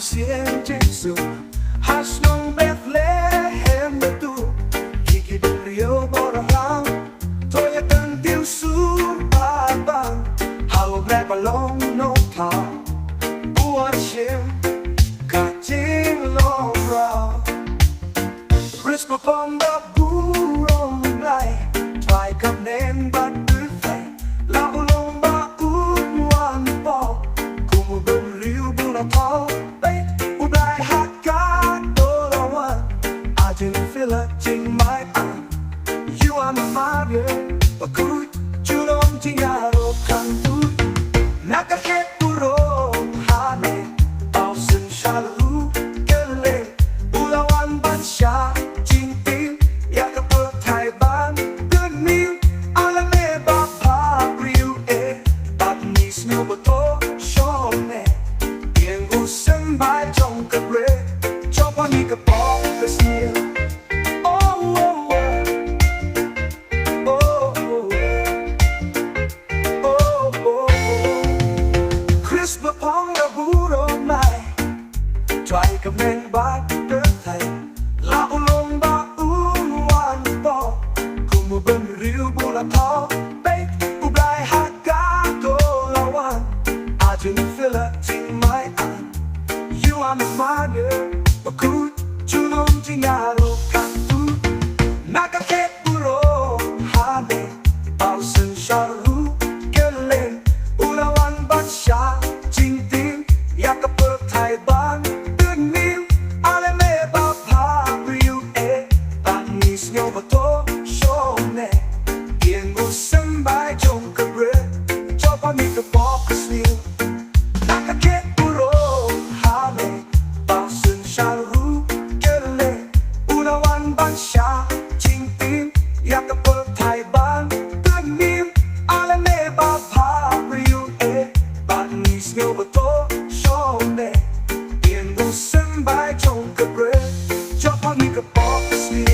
เสียงเจสุฮัชนงเบธเลเฮมเบตูกิกิเดเรียวบอระลังโทยตันติวสูบาบังฮาวแบล็กบอลงโนทาบัวชิมกาจิงลงรอริสมาพงดับบูรงไลทรายกับเน้นบัดดื้อไฟลาบุลงบาอุดวันปอคุมบุญริวบุญทอไปอุดายฮักกาโตละวันอาจจะฟิลจริงไหมYou are my mother ปะกุดจุลมที่ยาโรคันตุนักเก็ตปุโรฮาเนเอาสินชาลูเกเลบุลาวันบัญชาจริงติงอยากกับเปิดไทยบ้านเดินมิวอาลาเมบาพาริวเอบัดนี้สโนว์บโตโชว์เนเพียงอุสันบายจงกับเรจบวันนี้กับบอกเสียมาพองกับบูโรไมทรายกับเมนบาดเดินไทยลาอุลงบาอุนวันปอคุมบุญริวบุลาทอเป๊กอุบลายฮักกาโตละวันอาจจะมีฟิลจริงไหมYou are my mother ปะกุดจุลมที่ยาโรกันตุนักเก็ตบุโรฮาเนเอาสัญชาลูเกเลนอุลาวันบัญชาอยากกับเปิดไทยบ้านเดือนมิวอาเลเมบาพาริวเอบันนี้สโนว์บโตโชว์เนเพียงบุษบายจงกับเรจบวันนี้กับบอกกับสนิวนักเก็ตบุโรฮาเนบาสันชาลูเกเลอุลาวันบัญชาจริงติงอยากกับเปิดไทยบ้านเดือนมิวอาเลเมบาพาริวเอบันนี้สโนว์บโตจงกับเรจบวันนี้กับบอกกับสนิว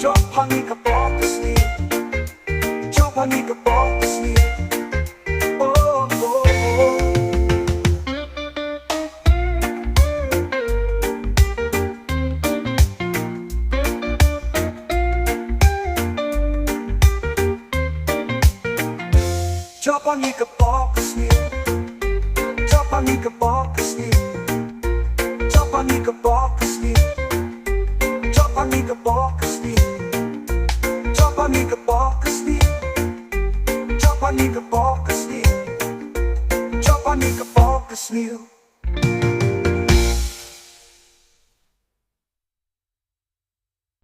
จบวันนี้กับบอกกับสนิวจบวันนี้กับบอกกับสนิวโอ้โอ้จบวันนี้กับบอกกับสนิวจบวันนี้กับบอกกับสนิวจบวันนี้กับบอกกับสนิวจบวันนี้กับบอกกับสนิวจบวันนี้กับบอกกับสนิวจบวันนี้กับบอกกับสนิวจบวันนี้กับบอกกับสนิว